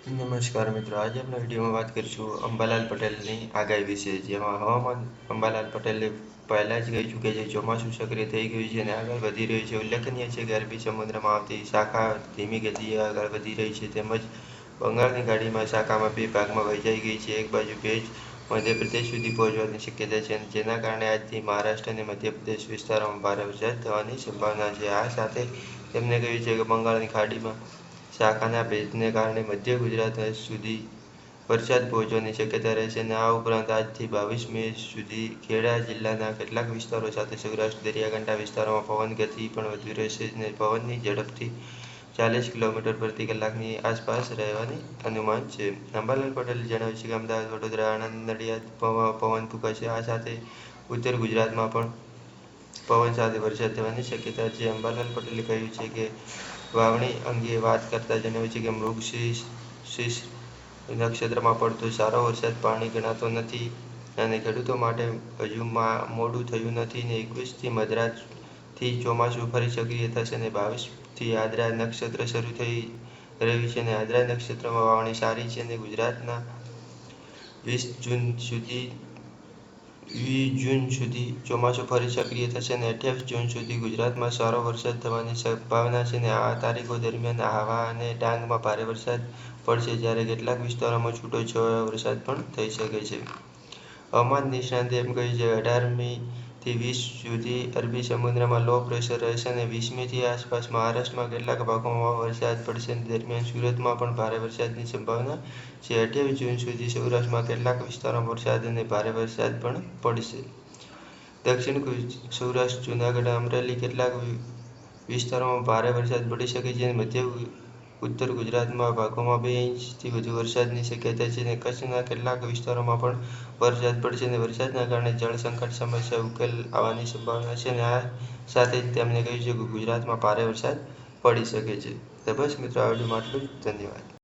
નમસ્કાર મિત્રો, આજે આપણે વિડીયોમાં વાત કરીશું અંબાલાલ પટેલની આગાહી વિશે, જેમાં હવામાન અંબાલાલ પટેલે પહેલાં જ કહી ચૂક્યા છે ચોમાસું સક્રિય થઈ ગયું છે અને આગળ વધી રહ્યું છે. ઉલ્લેખનીય છે કે અરબી સમુદ્રમાં આવતી શાખા ધીમી ગતિએ આગળ વધી રહી છે, તેમજ બંગાળની ખાડીમાં શાખામાં બે ભાગમાં વહેંચાઈ ગઈ છે. એક બાજુ ભેજ મધ્યપ્રદેશ સુધી પહોંચવાની શક્યતા છે, જેના કારણે આજથી મહારાષ્ટ્ર અને મધ્યપ્રદેશ વિસ્તારોમાં ભારે વરસાદ થવાની સંભાવના છે. આ સાથે તેમણે કહ્યું છે કે બંગાળની ખાડીમાં શાખાના ભેજને કારણે મધ્ય ગુજરાત સુધી વરસાદ પહોંચવાની શક્યતા રહેશે અને આ ઉપરાંત આજથી 22 મે સુધી ખેડા જિલ્લાના કેટલાક વિસ્તારો સાથે સૌરાષ્ટ્ર દરિયાકાંઠા વિસ્તારોમાં પવન ગતિ પણ વધુ રહેશે અને પવનની ઝડપથી 40 કિલોમીટર પ્રતિ કલાકની આસપાસ રહેવાની અનુમાન છે. અંબાલાલ પટેલે જણાવ્યું છે કે અમદાવાદ, વડોદરા, આણંદ, નડિયાદ પવન ફૂંકાશે. આ સાથે ઉત્તર ગુજરાતમાં પણ પવન સાથે વરસાદ થવાની શક્યતા છે. અંબાલાલ પટેલે કહ્યું છે કે વાવણી અંગે વાત કરતા જણાવ્યું છે કે મૃગશીર્ષ નક્ષત્રમાં પડતો સારો વરસાદ પાણી ગણાતો નથી અને ખેડૂતો માટે હજુ મોડું થયું નથી અને 21થી મધરાતથી ચોમાસું ફરી સક્રિય થશે અને 22થી આદ્રા નક્ષત્ર શરૂ થઈ રહ્યું છે અને આદ્રા નક્ષત્રમાં વાવણી સારી છે અને ગુજરાતના 20 જૂન સુધી ચોમાસું ફરી સક્રિય થશે અને 28 જૂન સુધી ગુજરાતમાં સારો વરસાદ થવાની સંભાવના છે અને આ તારીખો દરમિયાન આહવા અને ડાંગમાં ભારે વરસાદ પડશે, જ્યારે કેટલાક વિસ્તારોમાં છૂટોછવાયો વરસાદ પણ થઈ શકે છે. હવામાન નિષ્ણાતે એમ કહ્યું છે કે 18 મીથી 20 સુધી અરબી સમુદ્રમાં લો પ્રેશર રહેશે અને 20 મીની આસપાસ મહારાષ્ટ્રમાં કેટલાક ભાગોમાં વરસાદ પડશે. દરમિયાન સુરતમાં પણ ભારે વરસાદની સંભાવના છે. 28 જૂન સુધી સૌરાષ્ટ્રમાં કેટલાક વિસ્તારોમાં વરસાદ અને ભારે વરસાદ પણ પડશે. દક્ષિણ સૌરાષ્ટ્ર, જૂનાગઢ, અમરેલી કેટલાક વિસ્તારોમાં ભારે વરસાદ પડી શકે છે અને મધ્ય ઉત્તર ગુજરાતના ભાગોમાં 2 ઇંચથી વધુ વરસાદની શક્યતા છે અને કચ્છના કેટલાક વિસ્તારોમાં પણ વરસાદ પડશે અને વરસાદના કારણે જળ સંકટ સમસ્યા ઉકેલ આવવાની સંભાવના છે અને આ સાથે જ તેમણે કહ્યું છે કે ગુજરાતમાં ભારે વરસાદ પડી શકે છે. તો બસ મિત્રો, આ વિડીયોમાં આટલું જ. ધન્યવાદ.